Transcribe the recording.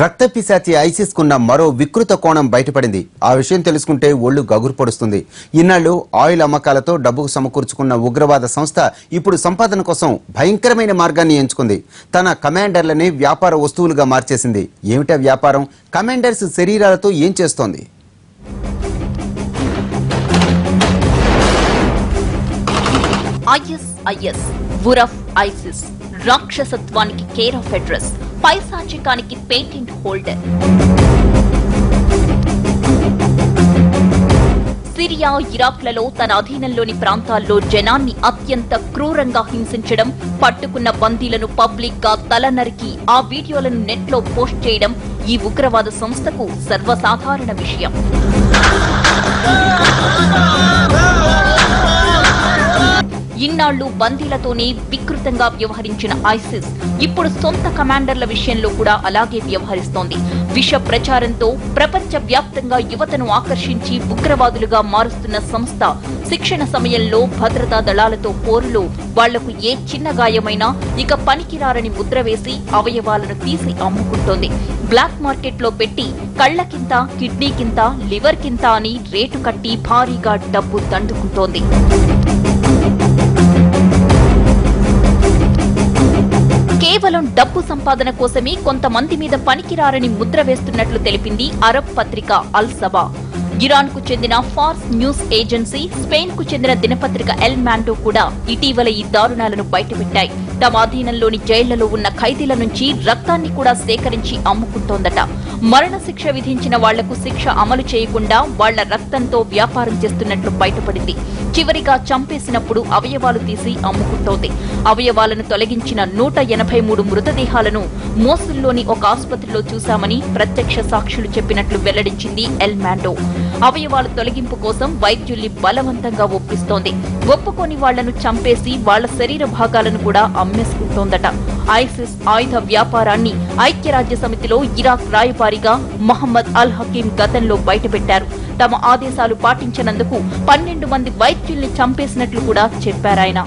రక్తపిశాచి ISIS కున్న మరో వికృత కోణం బయటపడింది. ఆ విషయం తెలుసుకుంటే ఒళ్ళు గగురు పొడుస్తుంది. ఇన్నాళ్లు ఆయిల్ అమ్మకాలతో డబ్బుకు సమకూర్చుకున్న ఉగ్రవాద సంస్థ ఇప్పుడు సంపాదన కోసం భయంకరమైన మార్గాన్ని ఎంచుకుంది. తన కమాండర్లని వ్యాపార వస్తువులుగా మార్చేసింది. ఏమిటా వ్యాపారం? కమాండర్స్ శరీరాలతో ఏం చేస్తోంది? ISIS, ఉరఫ్ ఐసిస్, రాక్షసత్వానికి కేర్ ఆఫ్ అడ్రస్, పైశాచికానికి పేటెంట్ హోల్డర్. సిరియా, ఇరాక్లలో తన అధీనంలోని ప్రాంతాల్లో జనాన్ని అత్యంత క్రూరంగా హింసించడం, పట్టుకున్న బందీలను పబ్లిక్ గా తల నరికి ఆ వీడియోలను నెట్ లో పోస్ట్ చేయడం ఈ ఉగ్రవాద సంస్థకు సర్వసాధారణ విషయం. ఇన్నాళ్లు బందీలతోనే వికృతంగా వ్యవహరించిన ఐసిస్ ఇప్పుడు సొంత కమాండర్ల విషయంలో కూడా అలాగే వ్యవహరిస్తోంది. విష ప్రచారంతో ప్రపంచ వ్యాప్తంగా యువతను ఆకర్షించి ఉగ్రవాదులుగా మారుస్తున్న సంస్థ శిక్షణ సమయంలో భద్రతా దళాలతో పోరులో వాళ్లకు ఏ చిన్న గాయమైనా ఇక పనికిరారని ముద్ర వేసి అవయవాలను తీసి అమ్ముకుంటోంది. బ్లాక్ మార్కెట్ లో పెట్టి కళ్లకింత, కిడ్నీకింత, లివర్ కింత అని రేటు కట్టి భారీగా డబ్బు దండుకుంటోంది. కేవలం డబ్బు సంపాదన కోసమే కొంతమంది మీద పనికిరారని ముద్ర వేస్తున్నట్లు తెలిపింది అరబ్ పత్రిక అల్ సబా. ఇరాన్ కు చెందిన ఫార్స్ న్యూస్ ఏజెన్సీ, స్పెయిన్ కు చెందిన దినపత్రిక ఎల్ మాండో కూడా ఇటీవల ఈ దారుణాలను బయటపెట్టాయి. తమ అధీనంలోని జైళ్లలో ఉన్న ఖైదీల నుంచి రక్తాన్ని కూడా సేకరించి అమ్ముకుంటోందట. మరణశిక్ష విధించిన వాళ్లకు శిక్ష అమలు చేయకుండా వాళ్ల రక్తంతో వ్యాపారం చేస్తున్నట్లు బయటపడింది. చివరిగా చంపేసినప్పుడు అవయవాలు తీసి అమ్ముకుంటోంది. అవయవాలను తొలగించిన 183 మృతదేహాలను మోసుల్లోని ఒక ఆసుపత్రిలో చూశామని ప్రత్యక్ష సాక్షులు చెప్పినట్లు వెల్లడించింది ఎల్ మాండో. అవయవాల తొలగింపు కోసం వైద్యుల్ని బలవంతంగా ఒప్పిస్తోంది. ఒప్పుకొని వాళ్లను చంపేసి వాళ్ల శరీర భాగాలను కూడా అమ్మేసుకుంటోందట. ఐసిస్ ఆయుధ వ్యాపారాన్ని ఐక్యరాజ్య సమితిలో ఇరాక్ రాయబారిగా మహమ్మద్ అల్ హకీం గతంలో బయటపెట్టారు. తమ ఆదేశాలు పాటించనందుకు 12 మంది వైద్యుల్ని చంపేసినట్లు కూడా చెప్పారాయన.